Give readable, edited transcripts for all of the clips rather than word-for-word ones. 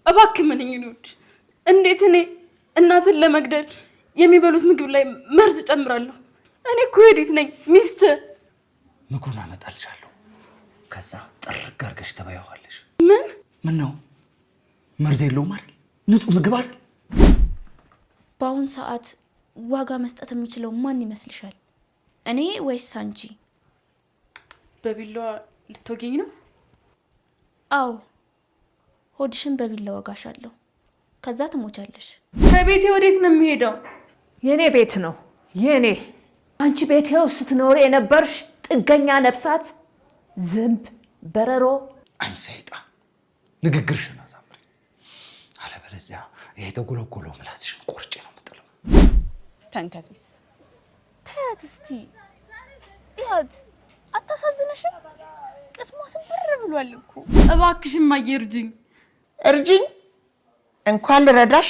እባክህ ምንኝ ልውድ። እንዴት እኔ እናትን ለመግደል የሚበሉት ምግብ ላይ መርዝ ጨምራለሁ? እኔ እኮ ዮዲት ነኝ ሚስት። ምግቡን አመጣልሻለሁ፣ ከዛ ጥርግ አድርገሽ ትበይዋለሽ። ምን ነው መርዝ የለውም አይደል? ንጹህ ምግብ አይደል? በአሁን ሰዓት ዋጋ መስጠት የሚችለው ማን ይመስልሻል? እኔ ወይስ አንቺ? በቢላዋ ልትወጊኝ ነው? አዎ፣ ሆድሽን በቢላ ወጋሻለሁ፣ ከዛ ትሞቻለሽ። ከቤቴ ወዴት ነው የሚሄደው? የኔ ቤት ነው የኔ። አንቺ ቤቴ ውስጥ ስትኖር የነበርሽ ጥገኛ ነፍሳት፣ ዝንብ፣ በረሮ። አንቺ ሰይጣን ንግግርሽን አሳምሪ፣ አለበለዚያ ይሄ ተጎለጎሎ ምላስሽን ቆርጬ ነው የምጥለው። ተንከሲስ ተያት እስቲ ያት አታሳዝነሽም? ቅስሟ ስብር ብሏል እኮ። እባክሽን እማዬ እርጅኝ። እርጅኝ? እንኳን ልረዳሽ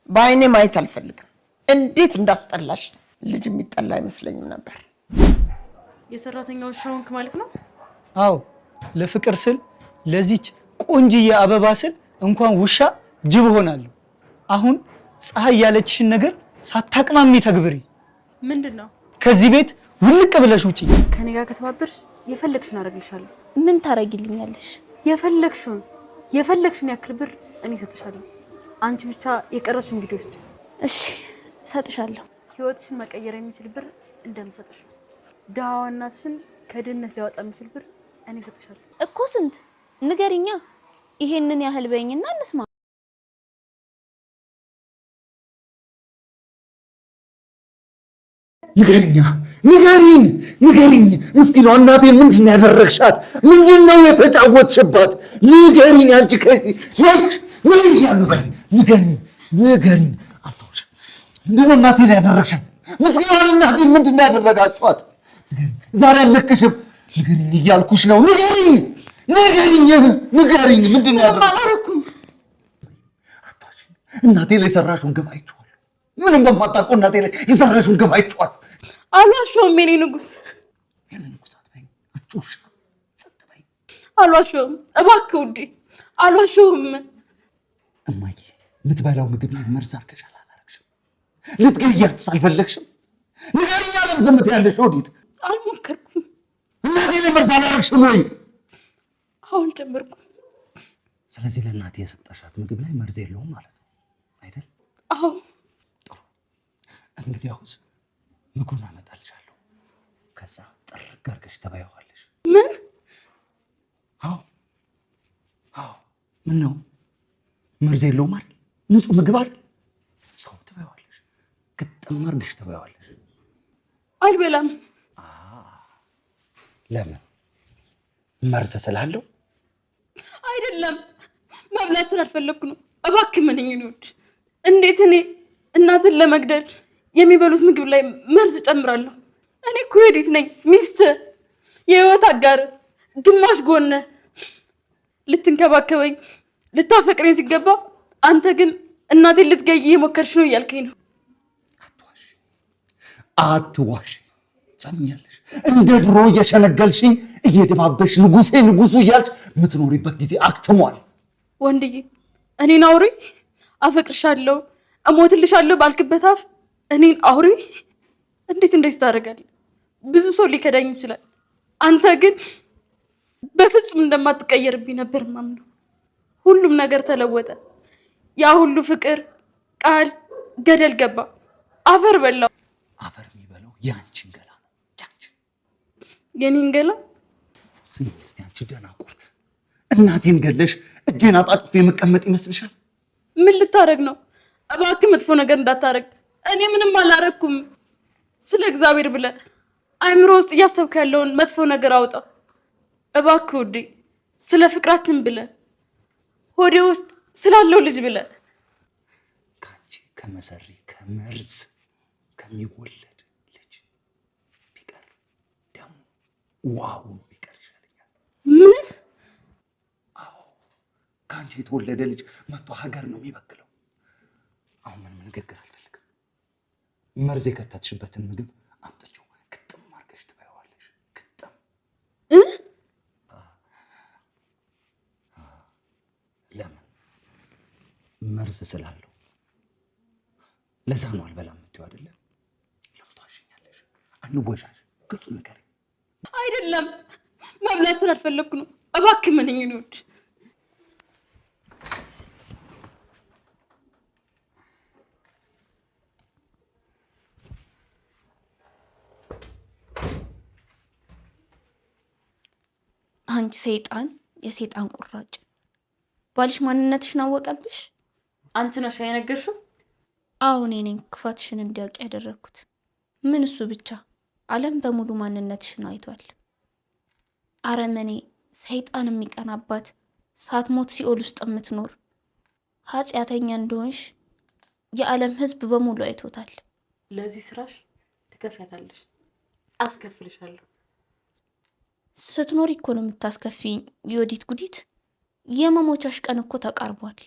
በአይኔ ማየት አልፈልግም። እንዴት እንዳስጠላሽ! ልጅ የሚጠላ አይመስለኝም ነበር። የሰራተኛ ውሻ ሆንክ ማለት ነው? አዎ፣ ለፍቅር ስል ለዚች ቆንጅዬ አበባ ስል እንኳን ውሻ ጅብ ሆናለሁ። አሁን ፀሐይ ያለችሽን ነገር ሳታቅማሚ ተግብሪ። ምንድነው? ከዚህ ቤት ውልቅ ብለሽ ውጪ። ከኔ ጋር ከተባበርሽ የፈለግሽውን አደርግልሻለሁ። ምን ታረጊልኛለሽ? የፈለግሽውን ያክል ብር እኔ እሰጥሻለሁ። አንቺ ብቻ የቀረሽውን ቪዲዮ ስጪ። እሺ እሰጥሻለሁ። ህይወትሽን መቀየር የሚችል ብር እንደምሰጥሽ ነው። ደሃዋ እናትሽን ከድህነት ሊያወጣ የሚችል ብር እኔ እሰጥሻለሁ። እኮ ስንት ንገሪኛ። ይሄንን ያህል በይኝና እንስማ። ንገሪኝ እስኪ ነው እናቴን ምንድን ነው ያደረግሻት? ምንድን ነው የተጫወትሽባት? ንገሪኝ አንቺ ከዚህ ንገሪኝ። አልተውሽ። ምንድን ነው እናቴን ያደረግሻት? ምስኪኗን እናቴን ምንድን ነው ያደረጋችኋት? ዛሬ አልለቅሽም። ንገሪኝ እያልኩሽ ነው። ንገሪኝ። ምንድን ነው አላረኩም። እናቴ ላይ የሰራሽውን ግፍ አይቼዋለሁ። ምንም በማታውቀው እናቴ ላይ የሰራሽውን ግፍ አይቼዋለሁ። አልዋሸሁም የኔ ንጉስ። የኔ ንጉስ አትበይኝ አንቺ ውሻ፣ ጸጥ በይ። አልዋሸሁም እባክህ ውዴ፣ አልዋሸሁም። እማዬ የምትበላው ምግብ ላይ መርዝ አድርገሻል አላረግሽም? ልትገያት አልፈለግሽም? ንገሪኝ። አለም ዝም ትያለሽ? ዮዲት አልሞከርኩም። እናቴ ላይ መርዝ አላረግሽም ወይ? አሁን ጨመርኩም። ስለዚህ ለእናቴ የሰጠሻት ምግብ ላይ መርዝ የለውም ማለት ነው አይደል? አዎ። ጥሩ። እንግዲያውስ ምግቡን አመጣልሻለሁ፣ ከዛ ጥርግ አድርገሽ ትበይዋለሽ። ምን? አዎ። ምን ነው መርዝ የለውም አይደል? ንጹህ ምግብ አይደል? ሰው ትበይዋለሽ፣ ግጥም አድርገሽ ትበይዋለሽ። አልበላም። ለምን? መርዝ ስላለው አይደለም፣ መብላት ስላልፈለግኩ ነው። እባክህ ምንኝ ልውድ። እንዴት እኔ እናትን ለመግደል የሚበሉት ምግብ ላይ መርዝ ጨምራለሁ? እኔ እኮ ዮዲት ነኝ ሚስት፣ የህይወት አጋር፣ ግማሽ ጎነ። ልትንከባከበኝ ልታፈቅረኝ ሲገባ አንተ ግን እናቴን ልትገይ የሞከርሽ ነው እያልከኝ ነው። አትዋሽ። ሰምኛለሽ? እንደ ድሮ እየሸነገልሽኝ እየደባበሽ ንጉሱ እያልሽ የምትኖሪበት ጊዜ አክትሟል። ወንድዬ እኔን አውሪ፣ አፈቅርሻለሁ፣ እሞትልሻለሁ ባልክበት አፍ እኔን አውሪ። እንዴት እንደዚህ ታደርጋለህ? ብዙ ሰው ሊከዳኝ ይችላል። አንተ ግን በፍጹም እንደማትቀየርብኝ ነበር ማምነው። ሁሉም ነገር ተለወጠ። ያ ሁሉ ፍቅር ቃል ገደል ገባ፣ አፈር በላው። አፈር የሚበላው ያንቺን ገላ ነው። የኔን ገላ? ስሚ እስቲ አንቺ ደናቁርት፣ እናቴን ገለሽ እጄን አጣጥፌ የምቀመጥ ይመስልሻል? ምን ልታረግ ነው? እባክህ መጥፎ ነገር እንዳታረግ። እኔ ምንም አላረኩም። ስለ እግዚአብሔር ብለህ አእምሮ ውስጥ እያሰብክ ያለውን መጥፎ ነገር አውጣ እባክህ ውዴ። ስለ ፍቅራችን ብለህ ሆዴ ውስጥ ስላለው ልጅ ብለህ ካንቺ ከመሰሪ ከመርዝ ከሚወለድ ልጅ ቢቀር ደግሞ ዋው ቢቀር ይሻለኛል። ምን? አዎ ካንቺ የተወለደ ልጅ መጥቶ ሀገር ነው የሚበክለው። አሁን ምንም ንግግር አልፈልግም። መርዝ የከተትሽበትን ምግብ አምጥቼው ግጥም አድርገሽ ትበይዋለሽ። ግጥም ለምን መርዝ ስላለው ለዛ ነው አልበላም የምትይው አይደለ? ለምታሽኛለሽ። አንወሻሽ፣ ግልጹ ነገር አይደለም። መብላት ስላልፈለግኩ ነው። እባክህ ምንኝ ነው። አንቺ ሰይጣን፣ የሰይጣን ቁራጭ! ባልሽ ማንነትሽን አወቀብሽ? አንቺ ነሽ የነገርሽው? አዎ እኔ ነኝ ክፋትሽን እንዲያውቅ ያደረግኩት። ምን እሱ ብቻ፣ ዓለም በሙሉ ማንነትሽን አይቷል። አረመኔ፣ ሰይጣን የሚቀናባት፣ ሳትሞት ሲኦል ውስጥ የምትኖር ኃጢአተኛ እንደሆንሽ የዓለም ሕዝብ በሙሉ አይቶታል። ለዚህ ስራሽ ትከፍያታለሽ። አስከፍልሻለሁ። ስትኖሪ እኮ ነው የምታስከፊኝ ዮዲት ጉዲት። የመሞቻሽ ቀን እኮ ተቃርቧል።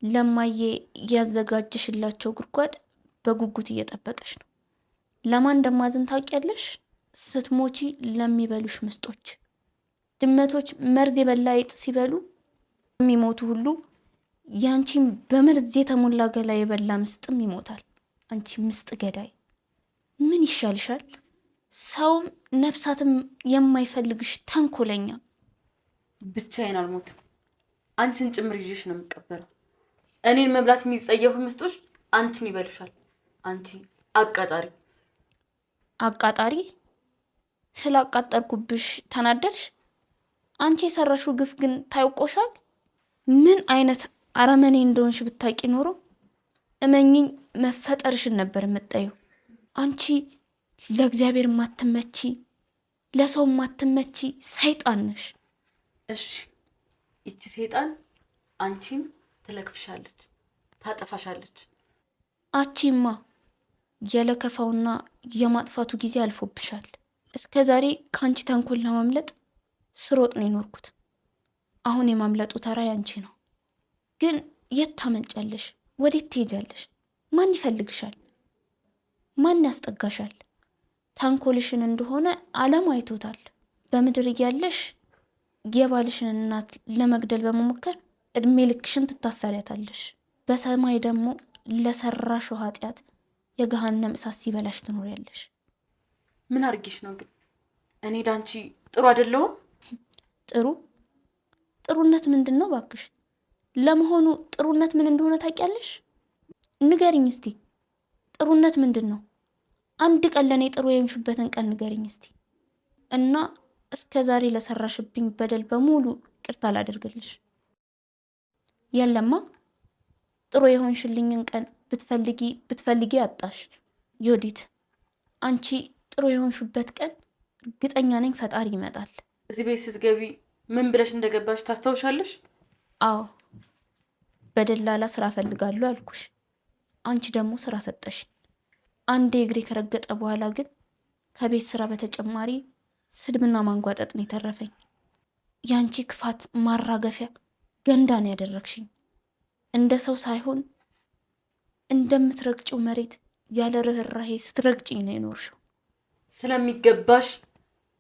ለማዬ ያዘጋጀሽላቸው ጉድጓድ በጉጉት እየጠበቀሽ ነው። ለማን እንደማዝን ታውቂያለሽ? ስትሞቺ ለሚበሉሽ ምስጦች። ድመቶች መርዝ የበላ አይጥ ሲበሉ የሚሞቱ ሁሉ ያንቺም በመርዝ የተሞላ ገላ የበላ ምስጥም ይሞታል። አንቺ ምስጥ ገዳይ ምን ይሻልሻል? ሰውም ነፍሳትም የማይፈልግሽ ተንኮለኛ። ብቻዬን አልሞትም። አንቺን ጭምር ይዤሽ ነው የምቀበረው። እኔን መብላት የሚጸየፉ ምስጦች አንቺን ይበሉሻል። አንቺ አቃጣሪ አቃጣሪ! ስላቃጠርኩብሽ ተናደድሽ? አንቺ የሰራሽው ግፍ ግን ታውቆሻል። ምን አይነት አረመኔ እንደሆንሽ ብታውቂ ኖሮ እመኝኝ መፈጠርሽን ነበር የምጠየው። አንቺ ለእግዚአብሔር ማትመቺ፣ ለሰው ማትመቺ ሰይጣን ነሽ። እሺ፣ ይቺ ሰይጣን አንቺን ትለክፍሻለች፣ ታጠፋሻለች። አቺማ የለከፋውና የማጥፋቱ ጊዜ አልፎብሻል። እስከ ዛሬ ከአንቺ ተንኮል ለማምለጥ ስሮጥ ነው የኖርኩት። አሁን የማምለጡ ተራ ያንቺ ነው። ግን የት ታመልጫለሽ? ወዴት ትሄጃለሽ? ማን ይፈልግሻል? ማን ያስጠጋሻል? ተንኮልሽን እንደሆነ ዓለም አይቶታል። በምድር እያለሽ የባልሽን እናት ለመግደል በመሞከር እድሜ ልክሽን ትታሰሪያታለሽ። በሰማይ ደግሞ ለሰራሽው ኃጢአት የገሃነም እሳት ሲበላሽ ትኖሪያለሽ። ምን አድርጌሽ ነው ግን? እኔ ዳንቺ ጥሩ አይደለሁም? ጥሩነት ምንድን ነው ባክሽ? ለመሆኑ ጥሩነት ምን እንደሆነ ታውቂያለሽ? ንገሪኝ እስቲ። ጥሩነት ምንድን ነው? አንድ ቀን ለእኔ ጥሩ የሆንሽበትን ቀን ንገሪኝ እስቲ። እና እስከ ዛሬ ለሰራሽብኝ በደል በሙሉ ይቅርታ ላደርግልሽ። የለማ ጥሩ የሆንሽልኝን ቀን ብትፈልጊ አጣሽ። ዮዲት፣ አንቺ ጥሩ የሆንሽበት ቀን እርግጠኛ ነኝ ፈጣሪ ይመጣል። እዚህ ቤት ስትገቢ ምን ብለሽ እንደገባሽ ታስታውሻለሽ? አዎ፣ በደላላ ስራ ፈልጋለሁ አልኩሽ። አንቺ ደግሞ ስራ ሰጠሽ። አንዴ እግሬ ከረገጠ በኋላ ግን ከቤት ስራ በተጨማሪ ስድብና ማንጓጠጥ ነው የተረፈኝ። የአንቺ ክፋት ማራገፊያ ገንዳ ነው ያደረግሽኝ። እንደ ሰው ሳይሆን እንደምትረግጪው መሬት ያለ ርህራሄ ስትረግጪኝ ነው የኖርሽው። ስለሚገባሽ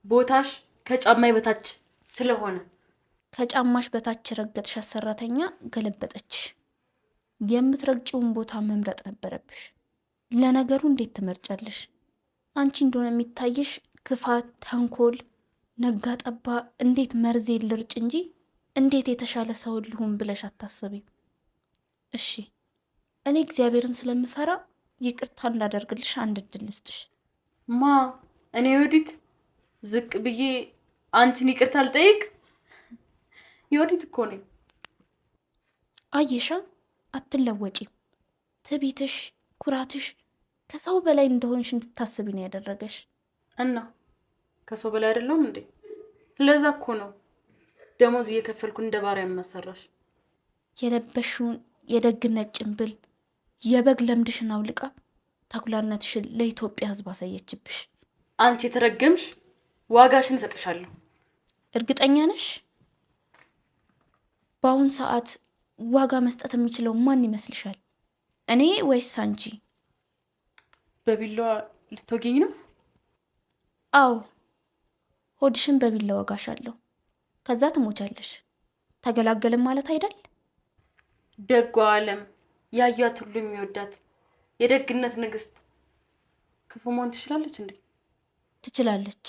ቦታሽ ከጫማይ በታች ስለሆነ። ከጫማሽ በታች የረገጥሻት ሰራተኛ ገለበጠችሽ። የምትረግጪውን ቦታ መምረጥ ነበረብሽ። ለነገሩ እንዴት ትመርጫለሽ? አንቺ እንደሆነ የሚታይሽ ክፋት፣ ተንኮል፣ ነጋ ጠባ እንዴት መርዜ ልርጭ እንጂ እንዴት የተሻለ ሰው ልሁን ብለሽ አታስቢም። እሺ፣ እኔ እግዚአብሔርን ስለምፈራ ይቅርታ እንዳደርግልሽ አንድ እድል ልስጥሽ። ማ እኔ ዮዲት ዝቅ ብዬ አንቺን ይቅርታ ልጠይቅ? ዮዲት እኮ ነኝ። አየሻ፣ አትለወጪም። ትቢትሽ፣ ኩራትሽ ከሰው በላይ እንደሆንሽ እንድታስቢ ነው ያደረገሽ። እና ከሰው በላይ አይደለሁም እንዴ? ለዛ እኮ ነው ደሞዝ እየከፈልኩ እንደ ባሪያ የማሰራሽ። የለበሽውን የደግነት ጭንብል የበግ ለምድሽን አውልቃ ተኩላነትሽን ለኢትዮጵያ ሕዝብ አሳየችብሽ። አንቺ የተረገምሽ፣ ዋጋሽን እሰጥሻለሁ። እርግጠኛ ነሽ? በአሁን ሰዓት ዋጋ መስጠት የሚችለው ማን ይመስልሻል? እኔ ወይስ አንቺ? በቢላዋ ልትወጊኝ ነው? አዎ፣ ሆድሽን በቢላ ወጋሻለሁ። ከዛ ትሞቻለሽ። ተገላገልን ማለት አይደል? ደጓ ዓለም ያያት ሁሉ የሚወዳት የደግነት ንግስት ክፉ መሆን ትችላለች እንዴ? ትችላለች።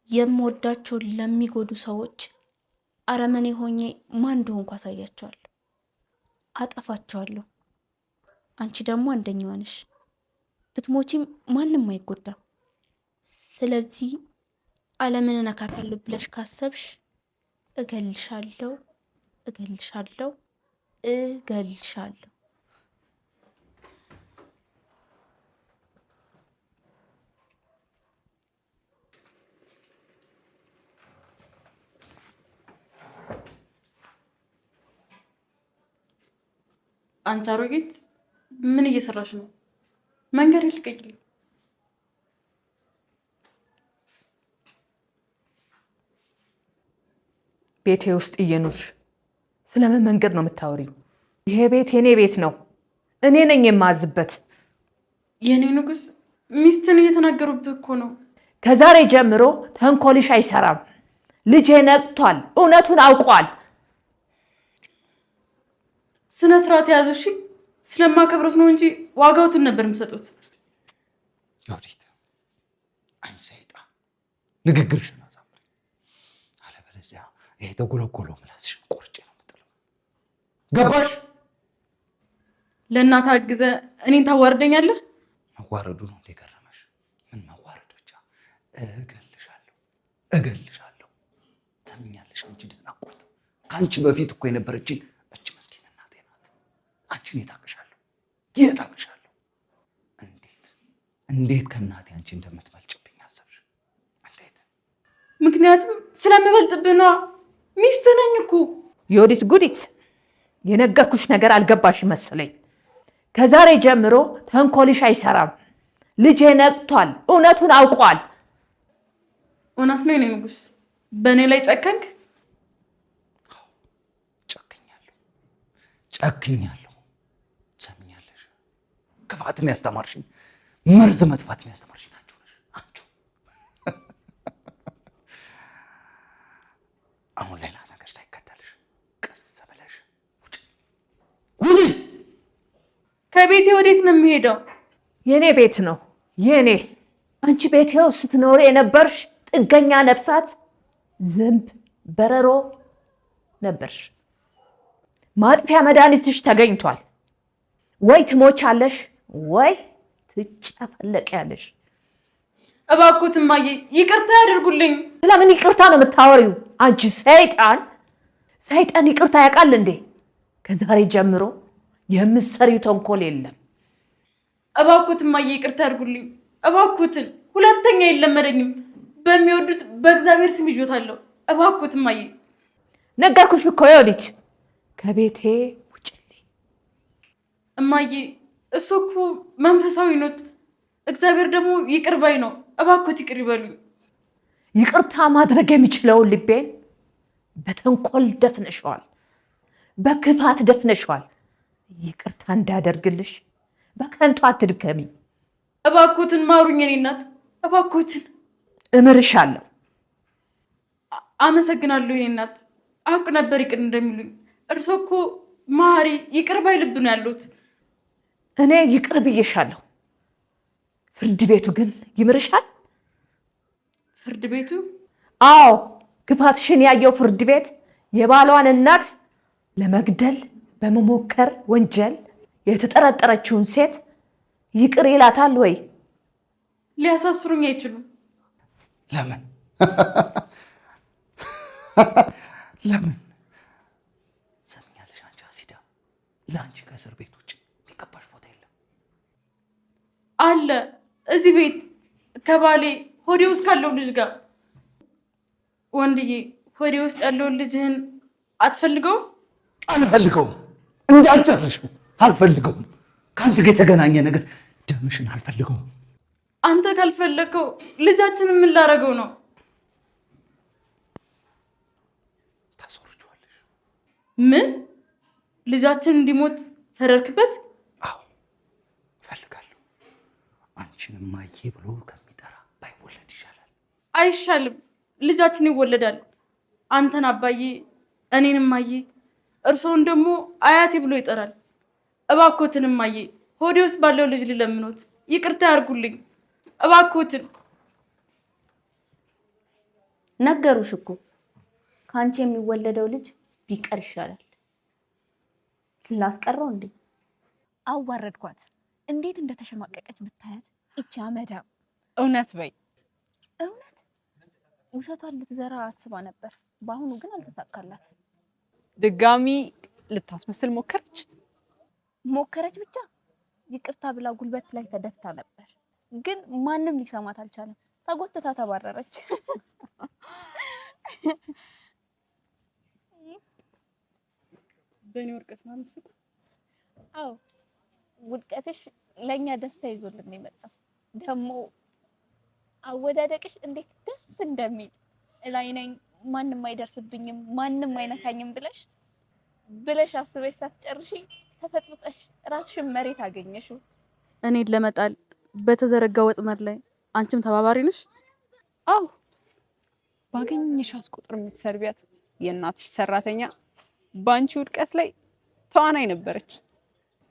የምወዳቸውን ለሚጎዱ ሰዎች አረመኔ ሆኜ ማን እንደሆንኩ አሳያቸዋለሁ፣ አጠፋቸዋለሁ። አንቺ ደግሞ አንደኛዋ ነሽ። ብትሞቺም ማንም አይጎዳም። ስለዚህ ዓለምን እነካታለሁ ብለሽ ካሰብሽ እገልሻለሁ፣ እገልሻለሁ፣ እገልሻለሁ። አንቺ አሮጊት ምን እየሰራሽ ነው? መንገድ ልቀቂልኝ። ቤቴ ውስጥ እየኖርሽ ስለምን መንገድ ነው የምታወሪው? ይሄ ቤት የኔ ቤት ነው። እኔ ነኝ የማዝበት። የኔ ንጉስ ሚስትን እየተናገሩብህ እኮ ነው። ከዛሬ ጀምሮ ተንኮልሽ አይሰራም። ልጄ ነቅቷል፣ እውነቱን አውቋል። ስነ ስርዓት ያዙ። እሺ፣ ስለማከብሮት ነው እንጂ ዋጋውትን ነበር የምሰጡት። ዮዲት አንቺ ሰይጣን ንግግርሽን አሳምሪ፣ አለበለዚያ ይሄ ተጎለጎለው ምላስሽን ቆርጬ ነው የምጥለው። ገባሽ? ለእናት አግዘ እኔን ታዋርደኛለህ? መዋረዱ ነው እንደ ገረመሽ? ምን መዋረድ ብቻ። እገልሻለሁ፣ እገልሻለሁ። ሰምኛለሽ? አንቺ ደናቆርት፣ ከአንቺ በፊት እኮ የነበረችኝ እች መስኪን እናቴ ናት። አንቺን የታቅሻለሁ፣ የታቅሻለሁ። እንዴት ከእናቴ አንቺ እንደምትበልጭብኝ አሰብሽ? እንዴት? ምክንያቱም ስለምበልጥብህ ነዋ። ሚስት ነኝ እኮ። ዮዲት ጉዲት፣ የነገርኩሽ ነገር አልገባሽ መሰለኝ። ከዛሬ ጀምሮ ተንኮልሽ አይሰራም። ልጄ ነቅቷል፣ እውነቱን አውቋል። እውነት ነው የኔ ንጉስ። በእኔ ላይ ጨከንክ? ጨክኛለሁ፣ ጨክኛለሁ። ሰምኛለሽ? ክፋትን ያስተማርሽኝ፣ መርዝ መጥፋትን ያስተማርሽኝ አንቺ ነሽ። አንቺ አሁን ሌላ ነገር ሳይከተልሽ ቀስ ብለሽ ውጪ፣ ውጪ። ከቤቴ ወዴት ነው የሚሄደው? የኔ ቤት ነው የኔ። አንቺ ቤቴው ስትኖር የነበርሽ ጥገኛ ነፍሳት፣ ዝንብ፣ በረሮ ነበርሽ። ማጥፊያ መድኃኒትሽ ተገኝቷል። ወይ ትሞቻለሽ ወይ ትጨፈለቂያለሽ። እባክዎት እማዬ ይቅርታ ያደርጉልኝ። ስለምን ይቅርታ ነው የምታወሪው? አንቺ ሰይጣን! ሰይጣን ይቅርታ ያውቃል እንዴ? ከዛሬ ጀምሮ የምትሰሪው ተንኮል የለም። እባክዎት እማዬ ይቅርታ ያደርጉልኝ። እባክዎትን፣ ሁለተኛ አይለመደኝም። በሚወዱት በእግዚአብሔር ስም ይጆታለሁ። እባክዎት እማዬ። ነገርኩሽ እኮ ዮዲት፣ ከቤቴ ውጭልኝ። እማዬ እሱ እኮ መንፈሳዊ ኖት፣ እግዚአብሔር ደግሞ ይቅር ባይ ነው። እባክዎት ይቅር ይበሉኝ። ይቅርታ ማድረግ የሚችለውን ልቤን በተንኮል ደፍነሸዋል፣ በክፋት ደፍነሸዋል። ይቅርታ እንዳደርግልሽ በከንቱ አትድከሚ። እባክዎትን ማሩኝ የኔ እናት፣ እባክዎትን። እምርሻለሁ። አመሰግናለሁ የኔ እናት። አውቅ ነበር ይቅር እንደሚሉኝ። እርሶ እኮ ማሪ ይቅር ባይ ልብ ነው ያሉት። እኔ ይቅር ብዬሻለሁ። ፍርድ ቤቱ ግን ይምርሻል። ፍርድ ቤቱ? አዎ፣ ክፋትሽን ያየው ፍርድ ቤት የባሏን እናት ለመግደል በመሞከር ወንጀል የተጠረጠረችውን ሴት ይቅር ይላታል ወይ? ሊያሳስሩኝ አይችሉም። ለምን? ለምን? ሰምኛለሽ? አንቺ አሲዳ፣ ለአንቺ ከእስር ቤት ውጭ የሚገባሽ ቦታ የለም። አለ እዚህ ቤት ከባሌ ሆዴ ውስጥ ካለው ልጅ ጋር። ወንድዬ፣ ሆዴ ውስጥ ያለውን ልጅህን አትፈልገውም? አልፈልገውም። እንዳልጨርሽው አልፈልገውም። ከአንቺ ጋር የተገናኘ ነገር ደምሽን አልፈልገውም። አንተ ካልፈለግከው ልጃችንን ምን ላደርገው ነው? ታስወርጂዋለሽ። ምን? ልጃችን እንዲሞት ፈረድክበት? አዎ እፈልጋለሁ። አንቺን እማዬ ብሎ ከሚጠራ ባይወለድ ይሻላል። አይሻልም። ልጃችን ይወለዳል። አንተን አባዬ፣ እኔን እማዬ፣ እርሶን ደግሞ አያቴ ብሎ ይጠራል። እባክዎትን እማዬ፣ ሆዴ ውስጥ ባለው ልጅ ልለምኖት ይቅርታ ያርጉልኝ እባክዎትን። ነገሩሽ እኮ ከአንቺ የሚወለደው ልጅ ቢቀር ይሻላል። ላስቀረው እንዴ? አዋረድኳት። እንዴት እንደተሸማቀቀች ብታያት እቺ አመዳም። እውነት በይ። እውነት ውሸቷን ልትዘራ አስባ ነበር። በአሁኑ ግን አልተሳካላት። ድጋሚ ልታስመስል ሞከረች። ሞከረች ብቻ ይቅርታ ብላ ጉልበት ላይ ተደፍታ ነበር፣ ግን ማንም ሊሰማት አልቻለም። ተጎትታ ተባረረች። በእኔ ወርቀስ ማምስኩ። አዎ ውድቀትሽ ለኛ ደስታ ይዞልን የመጣው ደግሞ አወዳደቅሽ እንዴት ደስ እንደሚል ላይ ነኝ ማንም አይደርስብኝም ማንም አይነካኝም ብለሽ አስበሽ ሳትጨርሺ ተፈጥፍጠሽ ራስሽን መሬት አገኘሽው። እኔን ለመጣል በተዘረጋ ወጥመድ ላይ አንቺም ተባባሪ ነሽ? አዎ ባገኘሻት ቁጥር የምትሰርቢያት የእናትሽ ሰራተኛ ባንቺ ውድቀት ላይ ተዋናይ ነበረች።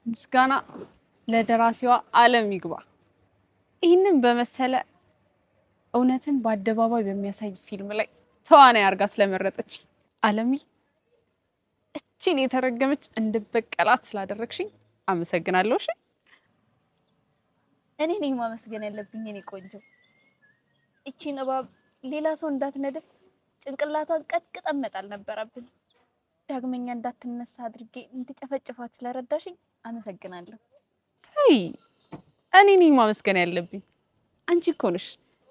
ምስጋና ለደራሲዋ ዓለም ይግባ። ይህንን በመሰለ እውነትን በአደባባይ በሚያሳይ ፊልም ላይ ተዋናይ አርጋ ስለመረጠች ዓለሚ እቺን የተረገመች እንድበቀላት ስላደረግሽኝ አመሰግናለሁ። እሺ እኔ ነኝ ማመስገን ያለብኝ የኔ ቆንጆ። እቺን እባብ ሌላ ሰው እንዳትነድፍ ጭንቅላቷን ቀጥቅጠን መጣል ነበረብን። ዳግመኛ እንዳትነሳ አድርጌ እንድጨፈጭፋት ስለረዳሽኝ አመሰግናለሁ። ተይ እኔ ነኝ ማመስገን ያለብኝ። አንቺ እኮ ነሽ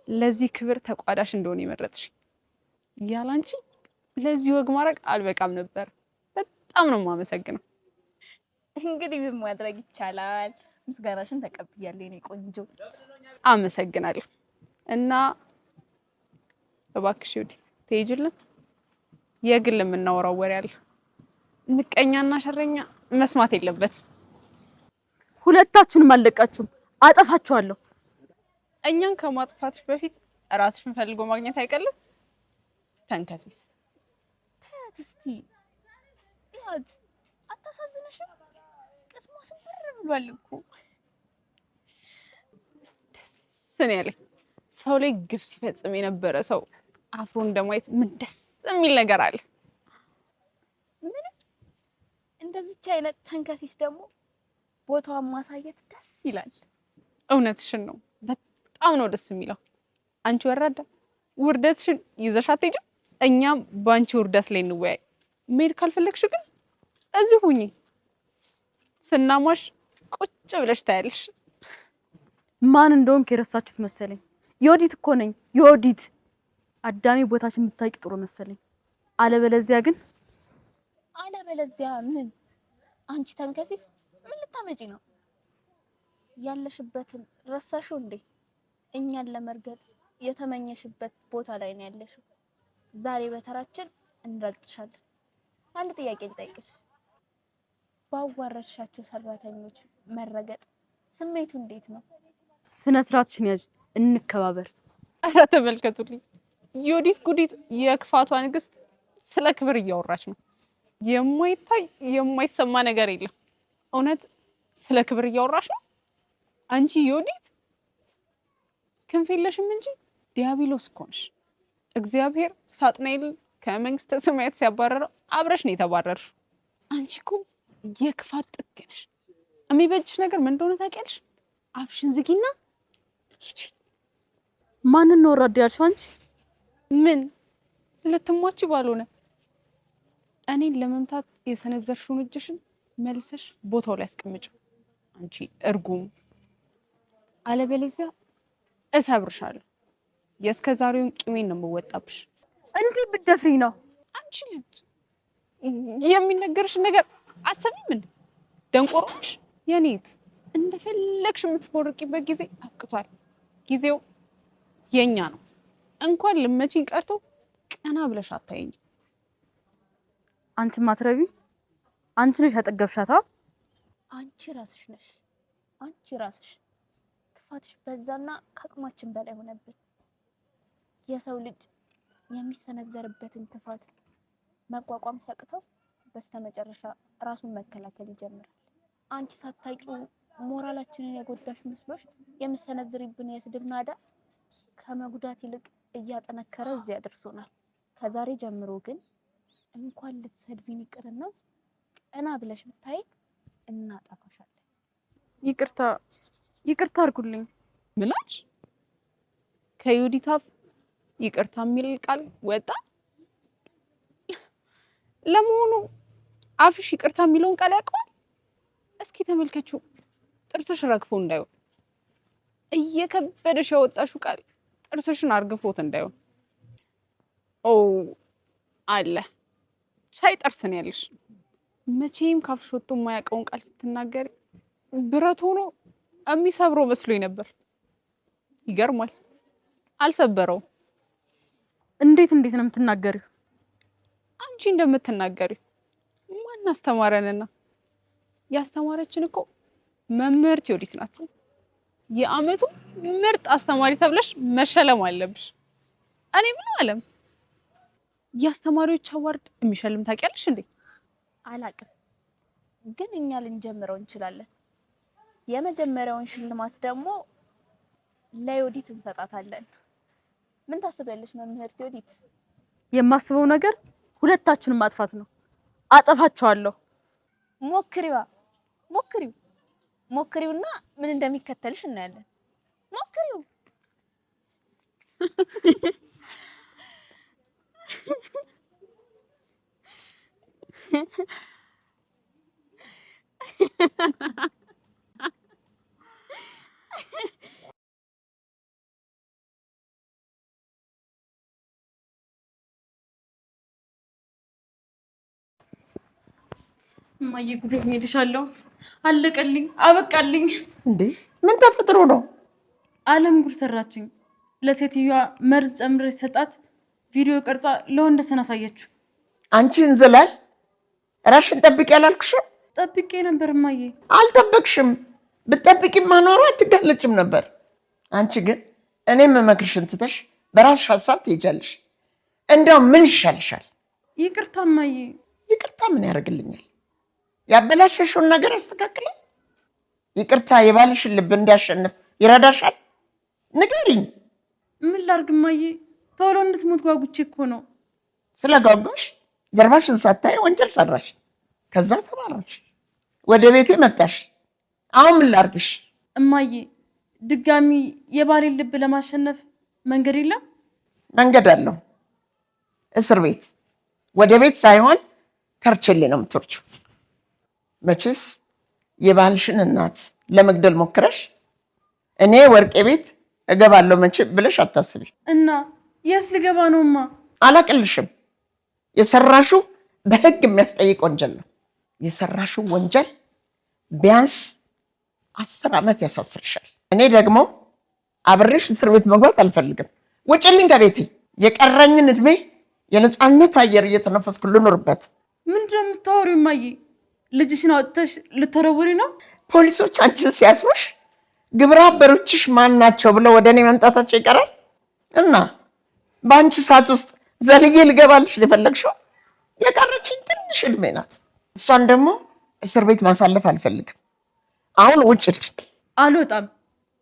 ለዚህ ክብር ተቋዳሽ እንደሆነ የመረጥሽ። ያላንቺ ለዚህ ወግ ማድረግ አልበቃም ነበር። በጣም ነው የማመሰግነው። እንግዲህ ምን ማድረግ ይቻላል? ምስጋናሽን ተቀብያለሁ የኔ ቆንጆ። አመሰግናለሁ። እና እባክሽ ዮዲት ትሄጂልን? የግል የምናወራው ወሬ አለ። ምቀኛና ሸረኛ መስማት የለበትም። ሁለታችሁንም አልለቃችሁም፣ አጠፋችኋለሁ። እኛን ከማጥፋትሽ በፊት ራስሽን ፈልጎ ማግኘት አይቀልም? ተንከሲስ ተያት እስቲ ያት አታሳዝንሽም? ቅስሟ ስብር ብሏል እኮ። ደስ ነው ያለኝ ሰው ላይ ግፍ ሲፈጽም የነበረ ሰው አፍሮ እንደማየት ምን ደስ የሚል ነገር አለ? ምንም እንደዚች አይነት ተንከሲስ ደግሞ ቦታዋን ማሳየት ደስ ይላል። እውነትሽን ነው። በጣም ነው ደስ የሚለው። አንቺ ወራዳ ውርደትሽን ይዘሽ አትሄጂም? እኛም በአንቺ ውርደት ላይ እንወያይ። መሄድ ካልፈለግሽ ግን እዚሁ ሁኚ። ስናሟሽ ቁጭ ብለሽ ታያለሽ። ማን እንደሆንክ የረሳችሁት መሰለኝ። ዮዲት እኮ ነኝ፣ ዮዲት። አዳሚ ቦታችን ብታውቂ ጥሩ መሰለኝ። አለበለዚያ ምን? አንቺ ተንከሲስ ምን ልታመጪ ነው? ያለሽበትን ረሳሽው እንዴ? እኛን ለመርገጥ የተመኘሽበት ቦታ ላይ ነው ያለሽው። ዛሬ በተራችን እንረግጥሻለን። አንድ ጥያቄ ልጠይቅሽ። ባዋረድሻቸው ሰራተኞች መረገጥ ስሜቱ እንዴት ነው? ስነ ስርዓትሽን ያዥ፣ እንከባበር። ኧረ ተመልከቱልኝ፣ ዮዲት ጉዲት የክፋቷ ንግስት ስለ ክብር እያወራች ነው። የማይታይ የማይሰማ ነገር የለም። እውነት ስለ ክብር እያወራች ነው። አንቺ ዮዲት ክንፍ የለሽም እንጂ ዲያብሎስ እኮ ነሽ። እግዚአብሔር ሳጥናኤልን ከመንግስተ ሰማያት ሲያባረረው አብረሽ ነው የተባረርሽው። አንቺ እኮ የክፋት ጥግ ነሽ። የሚበጅሽ ነገር ምን እንደሆነ ታውቂያለሽ? አፍሽን ዝጊና ሂጂ። ማንን ነው ወራዳ ያልሽው አንቺ? ምን ልትሟቺ ባልሆነ እኔን ለመምታት የሰነዘርሽውን እጅሽን መልሰሽ ቦታው ላይ አስቀምጪው አንቺ እርጉም። አለበለዚያ እሰብርሻለሁ። የእስከዛሬውን ቂሜን ነው የምወጣብሽ። እንዴ ብትደፍሪኝ ነው? አንቺ ልጅ የሚነገርሽን ነገር አሰቢም እንዴ? ደንቆሮሽ የኔት እንደፈለግሽ የምትቦርቂበት ጊዜ አብቅቷል። ጊዜው የኛ ነው። እንኳን ልመቺኝ ቀርቶ ቀና ብለሽ አታየኝ። አንቺ ማትረቢ አንቺ ነሽ ያጠገብሻታ። አንቺ ራስሽ ነሽ። አንቺ ራስሽ ክፋትሽ በዛና ከአቅማችን በላይ ሆነብን። የሰው ልጅ የሚሰነዘርበትን ክፋት መቋቋም ሲያቅተው በስተመጨረሻ ራሱን መከላከል ይጀምራል። አንቺ ሳታውቂው ሞራላችንን ያጎዳሽ መስሎሽ የምሰነዝሪብን የስድብ ናዳ ከመጉዳት ይልቅ እያጠነከረ እዚያ ያደርሶናል። ከዛሬ ጀምሮ ግን እንኳን ልትሰድቢን ይቅርና ቀና ብለሽ ብታይ እናጠፋሻለን። ይቅርታ አድርጉልኝ። ምላች ከዮዲት አፍ ይቅርታ የሚል ቃል ወጣ? ለመሆኑ አፍሽ ይቅርታ የሚለውን ቃል ያውቀዋል? እስኪ ተመልከችው፣ ጥርስሽ ረግፎ እንዳይሆን፣ እየከበደሽ ያወጣሽው ቃል ጥርስሽን አርግፎት እንዳይሆን። ኦ አለ ሻይ ጥርስ ነው ያለሽ። መቼም ካፍሽ ወጥቶ የማያውቀውን ቃል ስትናገሪ ብረት ሆኖ የሚሰብረው መስሎኝ ነበር። ይገርማል፣ አልሰበረውም። እንዴት ነው የምትናገሪው? አንቺ እንደምትናገሪው ማን አስተማረንና? ያስተማረችን እኮ መምህርት ዮዲት ናት። የአመቱ ምርጥ አስተማሪ ተብለሽ መሸለም አለብሽ። እኔ ምን አለም የአስተማሪዎች አዋርድ የሚሸልም ታውቂያለሽ እንዴ? አላቅም፣ ግን እኛ ልንጀምረው እንችላለን። የመጀመሪያውን ሽልማት ደግሞ ለዮዲት እንሰጣታለን። ምን ታስቢያለሽ መምህርት ዮዲት? የማስበው ነገር ሁለታችሁንም ማጥፋት ነው። አጠፋቸዋለሁ። ሞክሪውና ምን እንደሚከተልሽ እናያለን። ሞክሪው። እማዬ ጉድ ሄድሻለሁ። አለቀልኝ፣ አበቃልኝ። እንዴ ምን ተፈጥሮ ነው? አለም ጉድ ሰራችኝ። ለሴትዮዋ መርዝ ጨምሬ ሰጣት። ቪዲዮ ቀርጻ ለወንደሰን አሳየችው። አንቺ እንዝላል ራሽን ጠብቂ ያላልኩሽም? ጠብቄ ነበር እማዬ። አልጠበቅሽም። ብትጠብቂማ ኖሮ አትጋለጭም ነበር። አንቺ ግን እኔም መመክርሽን ትተሽ በራስሽ ሀሳብ ትሄጃለሽ። እንደው ምን ይሻልሻል? ይቅርታ እማዬ። ይቅርታ ምን ያደርግልኛል? ያበላሸሽውን ነገር ያስተካክላል። ይቅርታ የባልሽን ልብ እንዲያሸንፍ ይረዳሻል። ንገሪኝ። ምን ላድርግ እማዬ? ቶሎ እንድትሞት ጓጉቼ እኮ ነው። ስለጓጓሽ ጀርባሽን ሳታይ ወንጀል ሰራሽ። ከዛ ተባረርሽ፣ ወደ ቤቴ መጣሽ። አሁን ምን ላድርግሽ? እማዬ ድጋሚ የባሌን ልብ ለማሸነፍ መንገድ የለም? መንገድ አለው። እስር ቤት። ወደ ቤት ሳይሆን ከርቸሌ ነው የምትወርጂው። መቼስ የባልሽን እናት ለመግደል ሞክረሽ እኔ ወርቄ ቤት እገባለሁ መቼ ብለሽ አታስቢ። እና የት ልገባ ነውማ? አላቅልሽም። የሰራሽው በህግ የሚያስጠይቅ ወንጀል ነው። የሰራሽው ወንጀል ቢያንስ 10 ዓመት ያሳስርሻል። እኔ ደግሞ አብሬሽ እስር ቤት መግባት አልፈልግም። ውጭልኝ ከቤቴ። የቀረኝን እድሜ የነፃነት አየር እየተነፈስኩ ልኖርበት። ምንድነው የምታወሪው እማዬ? ልጅሽን አውጥተሽ ልትወረውሪ ነው? ፖሊሶች አንቺን ሲያስሩሽ ግብረ አበሮችሽ ማን ናቸው ብለው ወደ እኔ መምጣታቸው ይቀራል? እና በአንቺ ሰዓት ውስጥ ዘልዬ ልገባልሽ የፈለግሽው? የቀረችኝ ትንሽ እድሜ ናት። እሷን ደግሞ እስር ቤት ማሳለፍ አልፈልግም። አሁን ውጭልኝ። አልወጣም።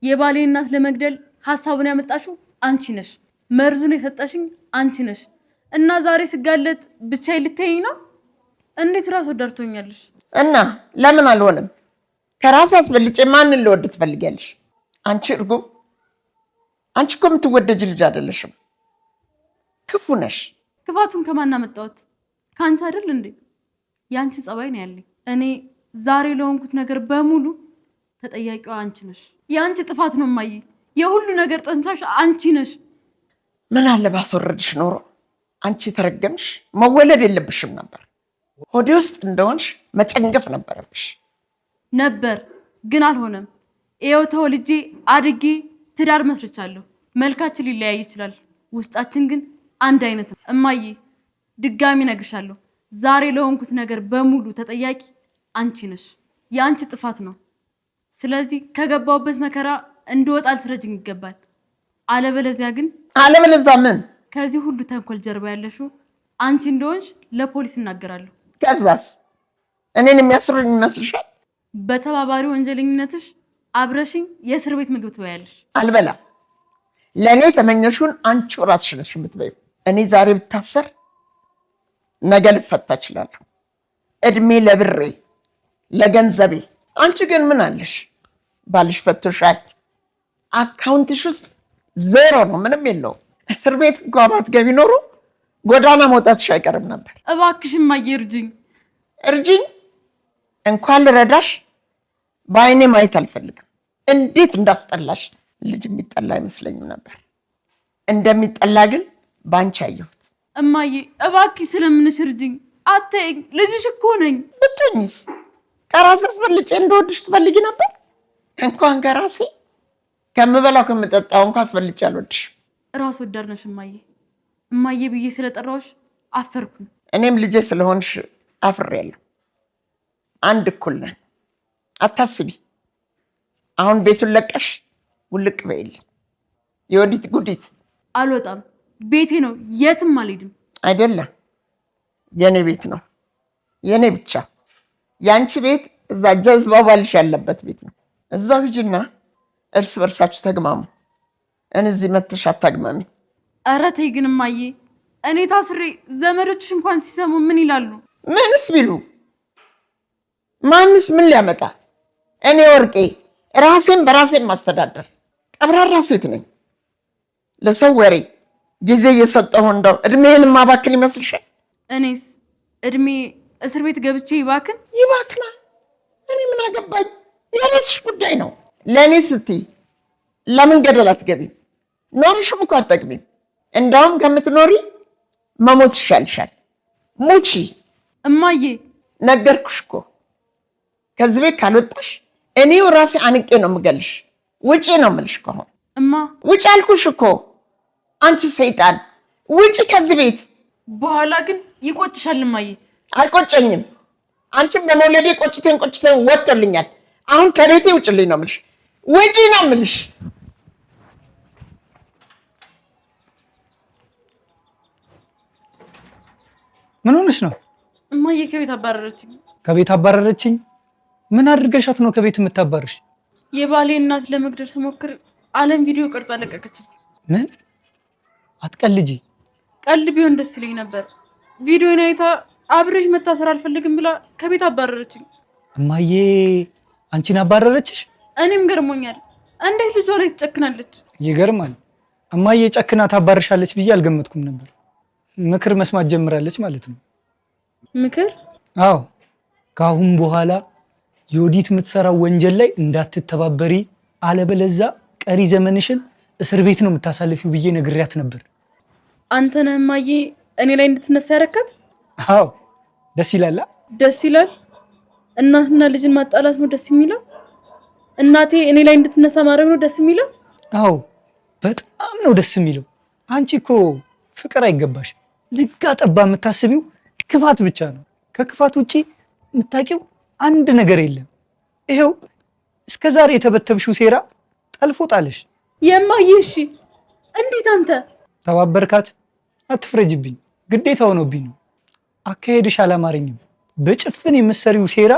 የባሌ እናት ለመግደል ሀሳቡን ያመጣሽው አንቺ ነሽ። መርዙን የሰጠሽኝ አንቺ ነሽ። እና ዛሬ ስጋለጥ ብቻዬን ልትይኝ ነው? እንዴት ራስ ወዳድቶኛለሽ? እና ለምን አልሆነም? ከራስ አስበልጬ ማንን ልወድ ትፈልጊያለሽ? አንቺ እርጉም፣ አንቺ እኮ የምትወደጅ ልጅ አይደለሽም። ክፉ ነሽ። ክፋቱን ከማን አመጣሁት? ከአንቺ አይደል እንዴ? የአንቺ ጸባይ ነው ያለኝ። እኔ ዛሬ ለሆንኩት ነገር በሙሉ ተጠያቂዋ አንቺ ነሽ። የአንቺ ጥፋት ነው እማዬ። የሁሉ ነገር ጠንሳሽ አንቺ ነሽ። ምን አለ ባስወረድሽ ኖሮ። አንቺ ተረገምሽ። መወለድ የለብሽም ነበር። ሆዴ ውስጥ እንደሆንሽ መጨንገፍ ነበረብሽ። ነበር ግን አልሆነም። ይኸው ተወልጄ አድጌ ትዳር መስርቻለሁ። መልካችን ሊለያይ ይችላል፣ ውስጣችን ግን አንድ አይነት ነው። እማዬ ድጋሚ እነግርሻለሁ፣ ዛሬ ለሆንኩት ነገር በሙሉ ተጠያቂ አንቺ ነሽ። የአንቺ ጥፋት ነው። ስለዚህ ከገባሁበት መከራ እንድወጣ ልትረጅኝ ይገባል። አለበለዚያ ግን አለበለዚያ ምን? ከዚህ ሁሉ ተንኮል ጀርባ ያለሽው አንቺ እንደሆንሽ ለፖሊስ እናገራለሁ። ከዛስ እኔን የሚያስሩኝ ይመስልሻል? በተባባሪ ወንጀለኝነትሽ አብረሽኝ የእስር ቤት ምግብ ትበያለሽ። አልበላም። ለእኔ የተመኘሽውን አንቺው ራስሽ ነሽ የምትበይው። እኔ ዛሬ ብታሰር ነገ ልፈታ እችላለሁ። እድሜ ለብሬ ለገንዘቤ። አንቺ ግን ምን አለሽ? ባልሽ ፈቶሻል። አካውንትሽ ውስጥ ዜሮ ነው፣ ምንም የለውም። እስር ቤት እንኳ ባትገቢ ኖሮ ጎዳና መውጣትሽ አይቀርም ነበር። እባክሽ እማዬ እርጅኝ። እርጅኝ? እንኳን ልረዳሽ በአይኔ ማየት አልፈልግም። እንዴት እንዳስጠላሽ። ልጅ የሚጠላ አይመስለኝም ነበር። እንደሚጠላ ግን ባንቺ አየሁት። እማዬ እባክሽ ስለምንሽ እርጅኝ። አትይኝ፣ ልጅሽ እኮ ነኝ። ብትሆኚስ ከራስሽ አስበልጬ እንደወድሽ ትፈልጊ ነበር? እንኳን ከራሴ ከምበላው ከምጠጣው እንኳን አስበልጬ አልወድሽ። ራስ ወዳድ ነሽ እማዬ። እማዬ ብዬ ስለጠራሁሽ አፈርኩኝ። እኔም ልጄ ስለሆንሽ አፍሬያለሁ። አንድ እኩል ነን። አታስቢ። አሁን ቤቱን ለቀሽ ውልቅ በይልኝ። የወዲት ጉዲት። አልወጣም። ቤቴ ነው፣ የትም አልሄድም። አይደለም፣ የኔ ቤት ነው፣ የኔ ብቻ። ያንቺ ቤት እዛ ጀዝባ ባልሽ ያለበት ቤት ነው። እዛው ሂጂና እርስ በርሳችሁ ተግማሙ። እኔ እዚህ መተሽ አታግማሚ። ኧረ ተይ ግን እማዬ፣ እኔ ታስሬ ዘመዶችሽ እንኳን ሲሰሙ ምን ይላሉ? ምንስ ቢሉ ማንስ ምን ሊያመጣ? እኔ ወርቄ ራሴን በራሴን ማስተዳደር ቀብራራ ሴት ነኝ። ለሰው ወሬ ጊዜ እየሰጠሁ እንደው እድሜን ማባክን ይመስልሻል? እኔስ እድሜ እስር ቤት ገብቼ ይባክን? ይባክና። እኔ ምን አገባኝ? የራስሽ ጉዳይ ነው። ለእኔ ስትይ ለምን ገደል አትገቢም? ኖርሽም እኮ አትጠቅሚም። እንዳውም ከምትኖሪ መሞት ይሻልሻል። ሙቺ። እማዬ ነገርኩሽ እኮ ከዚህ ቤት ካልወጣሽ እኔው ራሴ አንቄ ነው የምገልሽ። ውጪ ነው የምልሽ። ከሆነ እማ ውጪ አልኩሽ እኮ። አንቺ ሰይጣን ውጪ ከዚህ ቤት። በኋላ ግን ይቆጭሻል እማዬ። አይቆጨኝም። አንቺም በመውለዴ ቆጭቴን ወጥቶልኛል። አሁን ከቤቴ ውጭልኝ ነው የምልሽ። ውጪ ነው የምልሽ። ምን ሆነሽ ነው? እማዬ ከቤት አባረረችኝ። ከቤት አባረረችኝ? ምን አድርገሻት ነው ከቤት የምታባርሽ? የባሌ እናት ለመግደል ስሞክር አለም ቪዲዮ ቅርጻ ለቀቀችብኝ። ምን? አትቀልጂ። ቀልድ ቢሆን ደስ ይለኝ ነበር። ቪዲዮን አይታ አብሬሽ መታሰር አልፈልግም ብላ ከቤት አባረረችኝ። እማዬ አንቺን አባረረችሽ? እኔም ገርሞኛል። እንዴት ልጇ ላይ ትጨክናለች? ይገርማል። እማዬ ጨክና ታባርሻለች ብዬ አልገመትኩም ነበር። ምክር መስማት ጀምራለች ማለት ነው። ምክር? አዎ። ከአሁን በኋላ የወዲት የምትሰራው ወንጀል ላይ እንዳትተባበሪ፣ አለበለዛ ቀሪ ዘመንሽን እስር ቤት ነው የምታሳልፊው ብዬ ነግሬያት ነበር። አንተ ነህ እማዬ እኔ ላይ እንድትነሳ ያረካት? አዎ። ደስ ይላል። ደስ ይላል። እናትና ልጅን ማጣላት ነው ደስ የሚለው? እናቴ እኔ ላይ እንድትነሳ ማድረግ ነው ደስ የሚለው? አዎ፣ በጣም ነው ደስ የሚለው። አንቺ እኮ ፍቅር አይገባሽም። ልጋ ጠባ የምታስቢው ክፋት ብቻ ነው። ከክፋት ውጪ የምታውቂው አንድ ነገር የለም። ይሄው እስከዛሬ የተበተብሽው ሴራ ጠልፎ ጣለሽ። የማዬ እሺ፣ እንዴት አንተ ተባበርካት? አትፍረጅብኝ፣ ግዴታ ሆኖብኝ ነው። አካሄድሽ አላማረኝም። በጭፍን የምትሰሪው ሴራ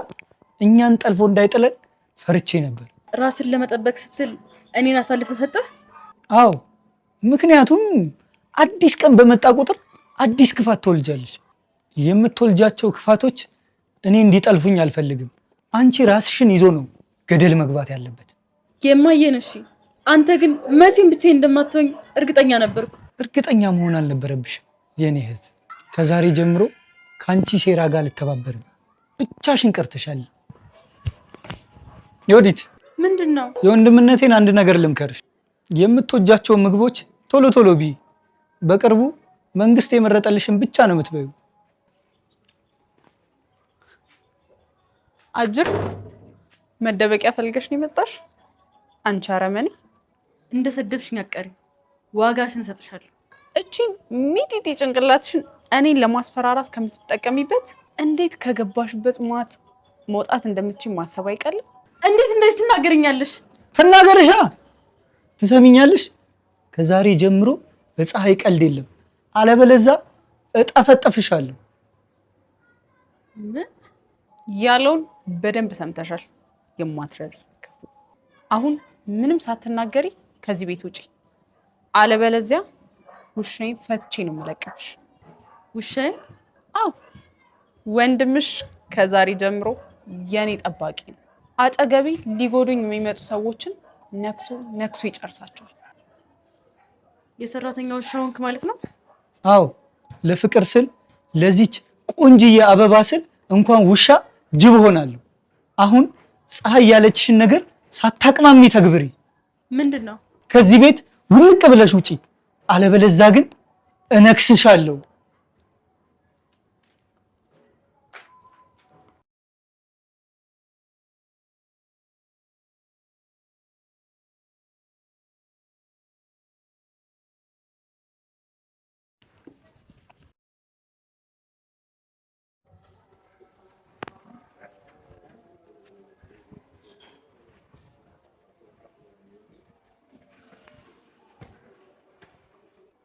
እኛን ጠልፎ እንዳይጥለን ፈርቼ ነበር። ራስን ለመጠበቅ ስትል እኔን አሳልፈ ሰጠህ? አዎ፣ ምክንያቱም አዲስ ቀን በመጣ ቁጥር አዲስ ክፋት ትወልጃለሽ። የምትወልጃቸው ክፋቶች እኔ እንዲጠልፉኝ አልፈልግም። አንቺ ራስሽን ይዞ ነው ገደል መግባት ያለበት። የማየን እሺ፣ አንተ ግን መቼም ብቻዬን እንደማትሆኝ እርግጠኛ ነበርኩ። እርግጠኛ መሆን አልነበረብሽም የኔ እህት። ከዛሬ ጀምሮ ከአንቺ ሴራ ጋር ልተባበርም። ብቻሽን ቀርተሻል። የወዲት ምንድን ነው? የወንድምነቴን አንድ ነገር ልምከርሽ። የምትወጃቸውን ምግቦች ቶሎ ቶሎ ቢ። በቅርቡ መንግስት የመረጠልሽን ብቻ ነው የምትበዩ። አጅርት መደበቂያ ፈልገሽ ነው የመጣሽ? አንቺ አረመኔ! እንደሰደብሽኝ አቀሪ ዋጋሽን እሰጥሻለሁ። እቺን ሚጢጢ ጭንቅላትሽን እኔን ለማስፈራራት ከምትጠቀሚበት እንዴት ከገባሽበት ማጥ መውጣት እንደምትችይ ማሰብ አይቀልም? እንዴት እንደዚህ ትናገረኛለሽ? ትናገርሻ። ትሰሚኛለሽ? ከዛሬ ጀምሮ በፀሐይ ቀልድ የለም፣ አለበለዛ እጠፈጥፍሻለሁ። ምን ያለውን በደንብ ሰምተሻል። የማትረቢ ክፉ። አሁን ምንም ሳትናገሪ ከዚህ ቤት ውጪ፣ አለበለዚያ ውሻዬን ፈትቼ ነው የምለቅብሽ። ውሻዬ? አዎ፣ ወንድምሽ ከዛሬ ጀምሮ የኔ ጠባቂ ነው። አጠገቤ ሊጎዱኝ የሚመጡ ሰዎችን ነክሶ ይጨርሳቸዋል። የሰራተኛ ውሻ ሆንክ ማለት ነው? አዎ ለፍቅር ስል ለዚች ቆንጅዬ አበባ ስል እንኳን ውሻ ጅብ ሆናለሁ። አሁን ፀሐይ ያለችሽን ነገር ሳታቅማሚ ተግብሪ። ምንድን ነው? ከዚህ ቤት ውልቅ ብለሽ ውጪ፣ አለበለዚያ ግን እነክስሻለሁ።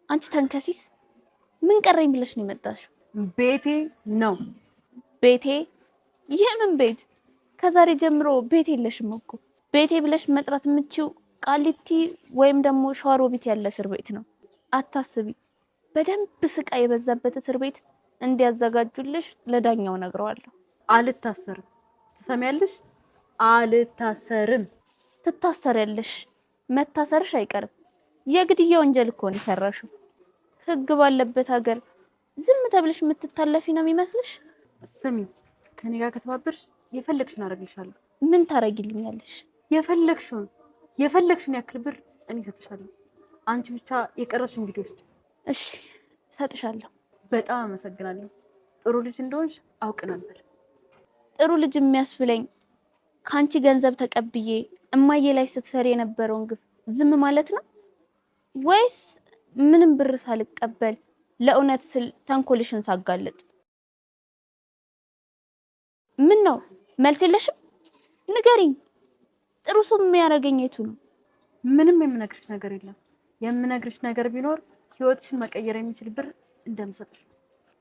አንቺ ተንከሲስ ምን ቀረኝ ብለሽ ነው የመጣሽው? ቤቴ ነው። ቤቴ? የምን ቤት? ከዛሬ ጀምሮ ቤት የለሽም እኮ። ቤቴ ብለሽ መጥራት የምችው ቃሊቲ ወይም ደግሞ ሸዋሮቢት ያለ እስር ቤት ነው። አታስቢ። በደንብ ስቃይ የበዛበት እስር ቤት እንዲያዘጋጁልሽ ለዳኛው ነግረዋለሁ። አልታሰርም። ትሰሚያለሽ? አልታሰርም። ትታሰሪያለሽ። መታሰርሽ አይቀርም። የግድያ ወንጀል እኮ ነው የሰራሽው። ህግ ባለበት ሀገር ዝም ተብለሽ የምትታለፊ ነው የሚመስልሽ? ስሚ፣ ከኔ ጋር ከተባበርሽ የፈለግሽን አደርግልሻለሁ። ምን ታረጊልኛለሽ? የፈለግሽን ያክል ብር እኔ እሰጥሻለሁ። አንቺ ብቻ የቀረሽን ቪዲዮ ውስጥ። እሺ እሰጥሻለሁ። በጣም አመሰግናለሁ። ጥሩ ልጅ እንደሆንሽ አውቅ ነበር። ጥሩ ልጅ የሚያስብለኝ ከአንቺ ገንዘብ ተቀብዬ እማዬ ላይ ስትሰሪ የነበረውን ግፍ ዝም ማለት ነው ወይስ ምንም ብር ሳልቀበል ለእውነት ስል ተንኮልሽን ሳጋለጥ? ምን ነው መልስ የለሽም? ንገሪኝ። ጥሩ ሰው የሚያደርገኝ የቱ ነው? ምንም የምነግርሽ ነገር የለም። የምነግርሽ ነገር ቢኖር ህይወትሽን መቀየር የሚችል ብር እንደምሰጥሽ ነው።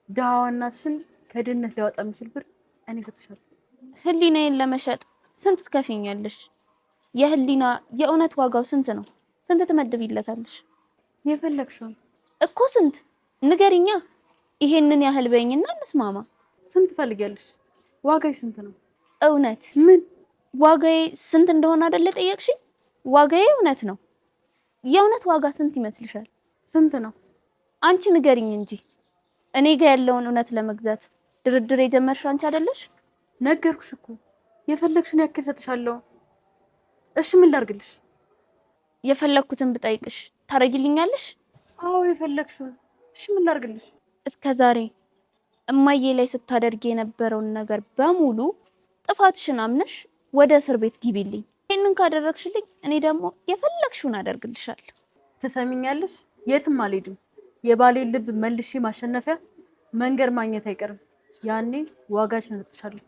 ደሃዋ እናትሽን ከድህነት ሊያወጣ የሚችል ብር እኔ እሰጥሻለሁ። ህሊናዬን ለመሸጥ ስንት ትከፍኛለሽ? የህሊና የእውነት ዋጋው ስንት ነው? ስንት ትመድብይለታለሽ? የፈለግሽውን እኮ ስንት ንገሪኛ። ይሄንን ያህል በይኝና እንስማማ። ስንት ትፈልጊያለሽ? ዋጋዬ ስንት ነው? እውነት ምን ዋጋዬ ስንት እንደሆነ አይደለ ጠየቅሽኝ? ዋጋዬ እውነት ነው። የእውነት ዋጋ ስንት ይመስልሻል? ስንት ነው? አንቺ ንገሪኝ እንጂ እኔ ጋር ያለውን እውነት ለመግዛት ድርድር የጀመርሽ አንቺ አይደለሽ? ነገርኩሽ እኮ የፈለግሽን ያክል እሰጥሻለሁ። እሺ ምን ላድርግልሽ? የፈለግኩትን ብጠይቅሽ ታረጊልኛለሽ? አዎ የፈለግሽውን። እሺ ምን ላድርግልሽ? እስከዛሬ እማዬ ላይ ስታደርጊ የነበረውን ነገር በሙሉ ጥፋትሽን አምነሽ ወደ እስር ቤት ግቢልኝ። ይሄንን ካደረግሽልኝ እኔ ደግሞ የፈለግሽውን አደርግልሻለሁ። ትሰሚኛለሽ? የትም አልሄድም። የባሌን ልብ መልሼ ማሸነፊያ መንገድ ማግኘት አይቀርም። ያኔ ዋጋሽን እሰጥሻለሁ።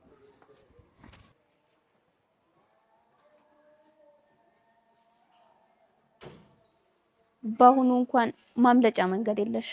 በአሁኑ እንኳን ማምለጫ መንገድ የለሽ።